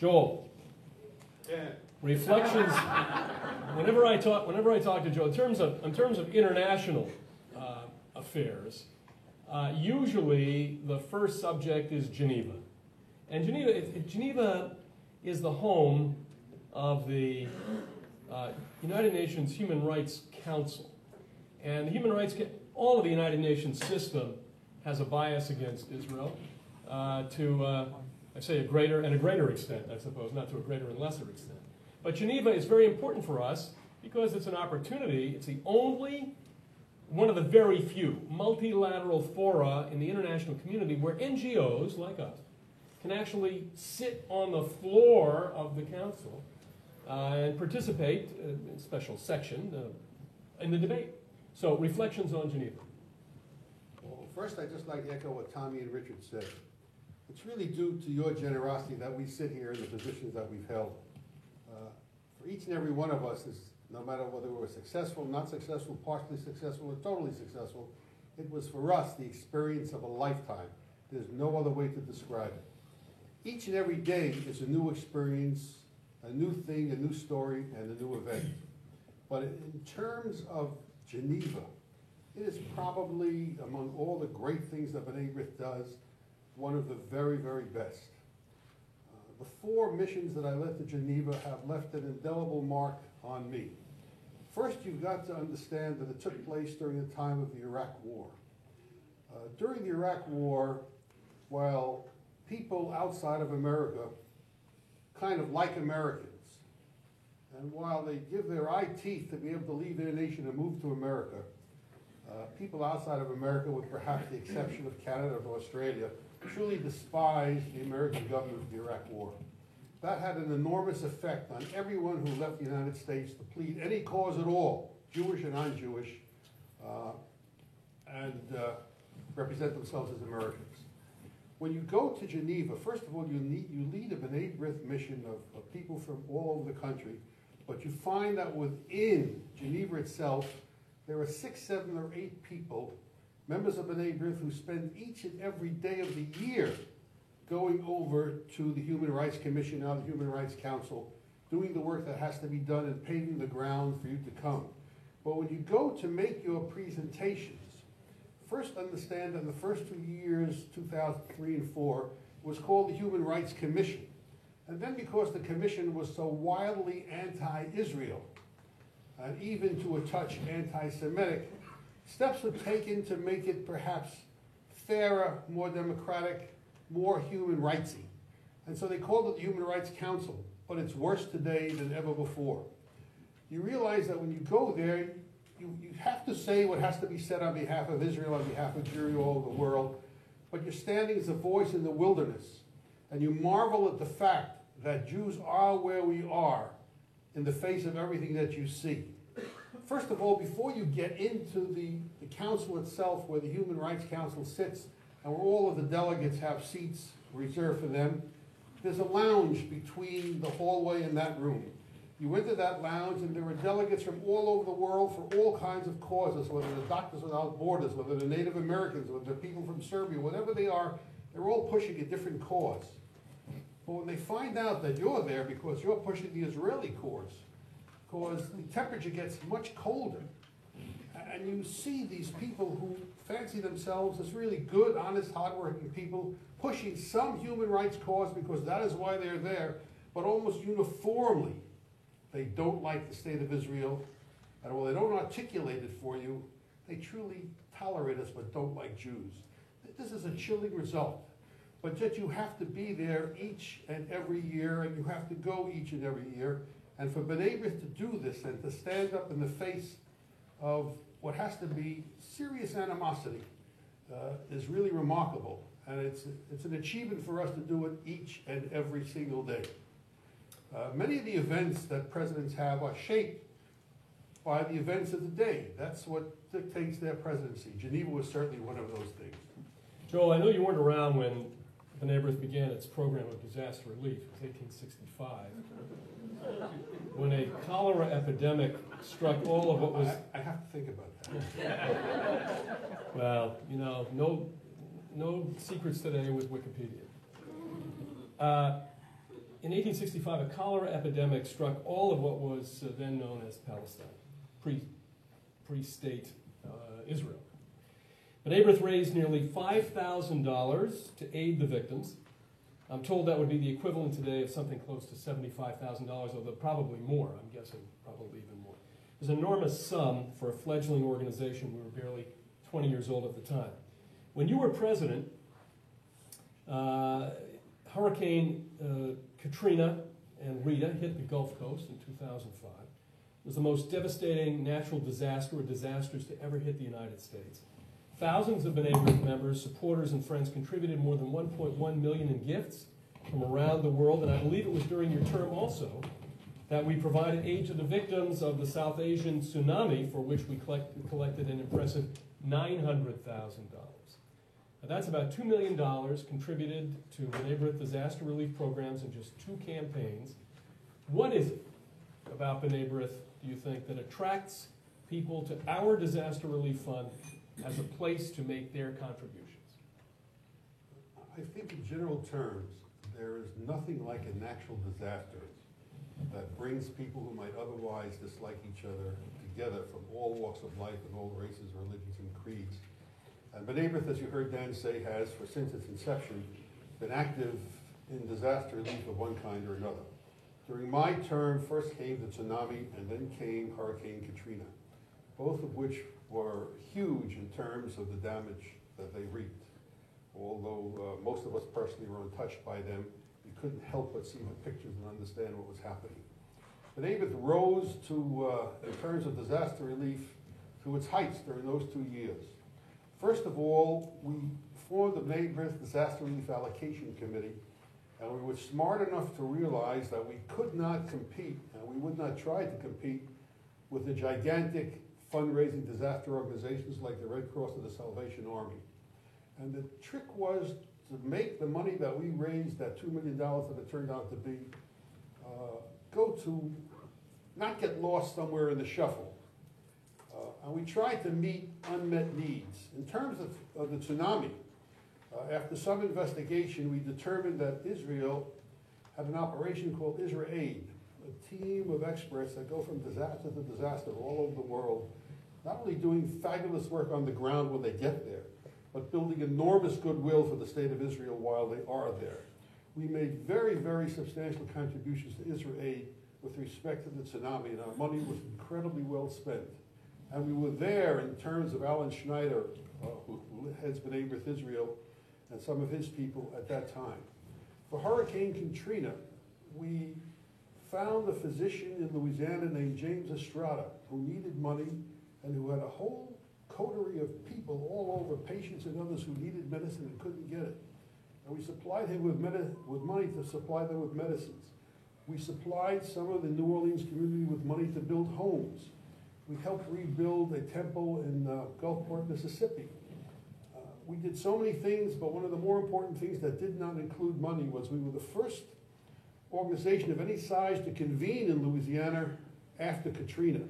Joel. Yeah. Reflections. Whenever I talk to Joel, in terms of international affairs, usually the first subject is Geneva, and Geneva is the home of the United Nations Human Rights Council, and all of the United Nations system has a bias against Israel to I say a greater extent, I suppose, not to a greater and lesser extent. But Geneva is very important for us because it's an opportunity. It's the only, one of the very few multilateral fora in the international community where NGOs like us can actually sit on the floor of the council and participate in a special section in the debate. So, reflections on Geneva. Well, first I'd just like to echo what Tommy and Richard said. It's really due to your generosity that we sit here in the positions that we've held. For each and every one of us, no matter whether we were successful, not successful, partially successful, or totally successful, it was for us the experience of a lifetime. There's no other way to describe it. Each and every day is a new experience, a new thing, a new story, and a new event. But in terms of Geneva, it is probably, among all the great things that B'nai B'rith does, one of the very, very best. The 4 missions that I led to Geneva have left an indelible mark on me. First, you've got to understand that it took place during the time of the Iraq War. During the Iraq War, while people outside of America kind of like Americans, and while they give their eye teeth to be able to leave their nation and move to America, people outside of America, with perhaps the exception of Canada or Australia, truly despised the American government of the Iraq War. That had an enormous effect on everyone who left the United States to plead any cause at all, Jewish and non-Jewish, and represent themselves as Americans. When you go to Geneva, first of all, you lead a B'nai B'rith mission of people from all over the country, but you find that within Geneva itself, there are 6, 7, or 8 people, members of B'nai B'rith, who spend each and every day of the year going over to the Human Rights Commission, now the Human Rights Council, doing the work that has to be done and paving the ground for you to come. But when you go to make your presentations, first understand that in the first 2 years, 2003 and 4, it was called the Human Rights Commission. And then because the commission was so wildly anti-Israel, and even to a touch anti-Semitic, steps were taken to make it perhaps fairer, more democratic, more human rightsy. And so they called it the Human Rights Council, but it's worse today than ever before. You realize that when you go there, you have to say what has to be said on behalf of Israel, on behalf of Jewry all over the world, but you're standing as a voice in the wilderness, and you marvel at the fact that Jews are where we are in the face of everything that you see. First of all, before you get into the council itself, where the Human Rights Council sits, and where all of the delegates have seats reserved for them, there's a lounge between the hallway and that room. You enter that lounge, and there are delegates from all over the world for all kinds of causes, whether they're Doctors Without Borders, whether they're Native Americans, whether they're people from Serbia, whatever they are, they're all pushing a different cause. But when they find out that you're there because you're pushing the Israeli cause, because the temperature gets much colder, and you see these people who fancy themselves as really good, honest, hardworking people pushing some human rights cause because that is why they're there, but almost uniformly they don't like the state of Israel, and while they don't articulate it for you, they truly tolerate us but don't like Jews. This is a chilling result. But yet you have to be there each and every year, and you have to go each and every year. And for B'nai B'rith to do this and to stand up in the face of what has to be serious animosity is really remarkable. And it's an achievement for us to do it each and every single day. Many of the events that presidents have are shaped by the events of the day. That's what dictates their presidency. Geneva was certainly one of those things. Joel, I know you weren't around when B'nai B'rith began its program of disaster relief. It was 1865. When a cholera epidemic struck all of what was... I have to think about that. Well, you know, no secrets today with Wikipedia. in 1865, a cholera epidemic struck all of what was then known as Palestine, pre-state Israel. B'nai B'rith raised nearly $5,000 to aid the victims. I'm told that would be the equivalent today of something close to $75,000, although probably more, I'm guessing probably even more. It was an enormous sum for a fledgling organization. We were barely 20 years old at the time. When you were president, Hurricane Katrina and Rita hit the Gulf Coast in 2005. It was the most devastating natural disaster or disasters to ever hit the United States. Thousands of B'nai B'rith members, supporters, and friends contributed more than $1.1 million in gifts from around the world, and I believe it was during your term also that we provided aid to the victims of the South Asian tsunami, for which we collected an impressive $900,000. Now, that's about $2 million contributed to B'nai B'rith disaster relief programs in just 2 campaigns. What is it about B'nai B'rith, do you think, that attracts people to our disaster relief fund as a place to make their contributions? I think in general terms, there is nothing like a natural disaster that brings people who might otherwise dislike each other together from all walks of life and all races, religions, and creeds. And B'nai B'rith, as you heard Dan say, has, since its inception, been active in disaster relief of one kind or another. During my term, first came the tsunami, and then came Hurricane Katrina, both of which were huge in terms of the damage that they reaped. Although most of us personally were untouched by them, we couldn't help but see the pictures and understand what was happening. B'nai B'rith rose to, in terms of disaster relief, to its heights during those 2 years. First of all, we formed the B'nai B'rith Disaster Relief Allocation Committee, and we were smart enough to realize that we could not compete, and we would not try to compete, with the gigantic fundraising disaster organizations like the Red Cross or the Salvation Army. And the trick was to make the money that we raised, that $2 million that it turned out to be, go to not get lost somewhere in the shuffle. And we tried to meet unmet needs. In terms of the tsunami, after some investigation, we determined that Israel had an operation called IsraAid, a team of experts that go from disaster to disaster all over the world, not only doing fabulous work on the ground when they get there, but building enormous goodwill for the state of Israel while they are there. We made very, very substantial contributions to IsraAid with respect to the tsunami, and our money was incredibly well spent. And we were there in terms of Alan Schneider, who heads B'nai B'rith Israel, and some of his people at that time. For Hurricane Katrina, we found a physician in Louisiana named James Estrada who needed money and who had a whole coterie of people all over, patients and others who needed medicine and couldn't get it. And we supplied him with money to supply them with medicines. We supplied some of the New Orleans community with money to build homes. We helped rebuild a temple in Gulfport, Mississippi. We did so many things, but one of the more important things that did not include money was we were the first organization of any size to convene in Louisiana after Katrina.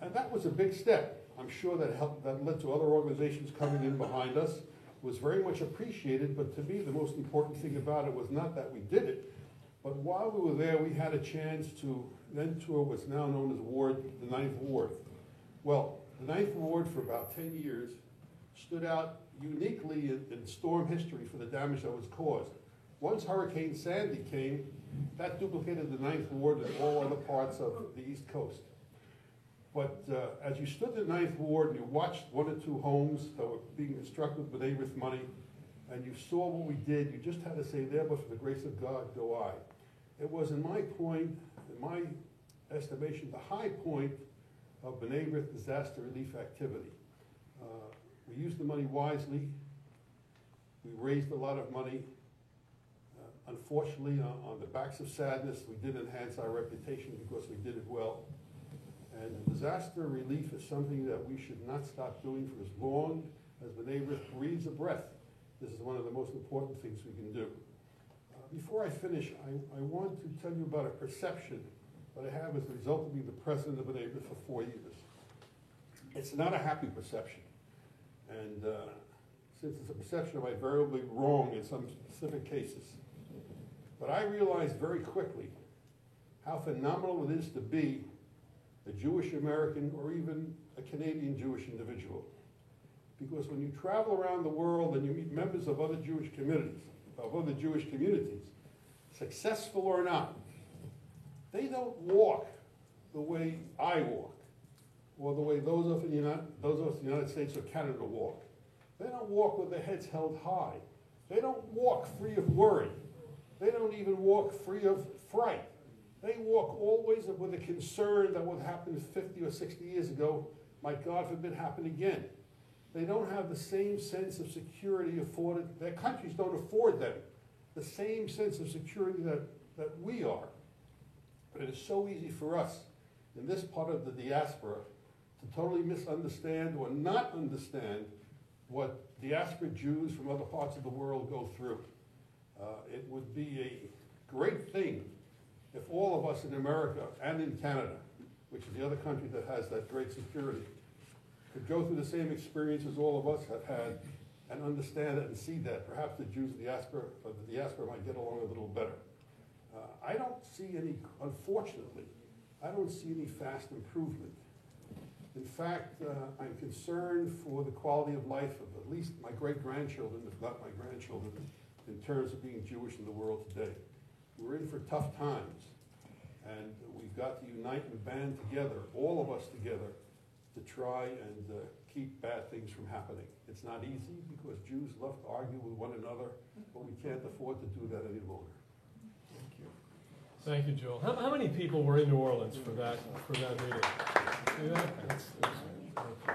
And that was a big step. I'm sure that led to other organizations coming in behind us. It was very much appreciated, but to me the most important thing about it was not that we did it, but while we were there we had a chance to then tour what's now known as the 9th Ward. Well, the 9th Ward for about 10 years stood out uniquely in storm history for the damage that was caused. Once Hurricane Sandy came, that duplicated the 9th Ward and all other parts of the East Coast. But as you stood in the 9th Ward and you watched 1 or 2 homes that were being constructed with B'nai B'rith money, and you saw what we did, you just had to say, there but for the grace of God go I. It was, in my estimation, the high point of B'nai B'rith disaster relief activity. We used the money wisely. We raised a lot of money. Unfortunately, on the backs of sadness, we did enhance our reputation because we did it well. And disaster relief is something that we should not stop doing for as long as B'nai B'rith breathes a breath. This is one of the most important things we can do. Before I finish, I want to tell you about a perception that I have as a result of being the president of B'nai B'rith for 4 years. It's not a happy perception. And since it's a perception, I'm invariably wrong in some specific cases. But I realized very quickly how phenomenal it is to be a Jewish American or even a Canadian Jewish individual. Because when you travel around the world and you meet members of other Jewish communities, successful or not, they don't walk the way I walk, or the way those of us in the United States or Canada walk. They don't walk with their heads held high. They don't walk free of worry. They don't even walk free of fright. They walk always with a concern that what happened 50 or 60 years ago might, God forbid, happen again. They don't have the same sense of security afforded, their countries don't afford them the same sense of security that we are. But it is so easy for us in this part of the diaspora to totally misunderstand or not understand what diaspora Jews from other parts of the world go through. It would be a great thing if all of us in America and in Canada, which is the other country that has that great security, could go through the same experiences all of us have had and understand it and see that. Perhaps the Jews of the diaspora might get along a little better. I don't see any, unfortunately, I don't see any fast improvement. In fact, I'm concerned for the quality of life of at least my great-grandchildren, if not my grandchildren, in terms of being Jewish in the world today. We're in for tough times, and we've got to unite and band together, all of us together, to try and keep bad things from happening. It's not easy because Jews love to argue with one another, but we can't afford to do that any longer. Thank you. Thank you, Joel. How many people were in New Orleans for that meeting? See that? Thank you.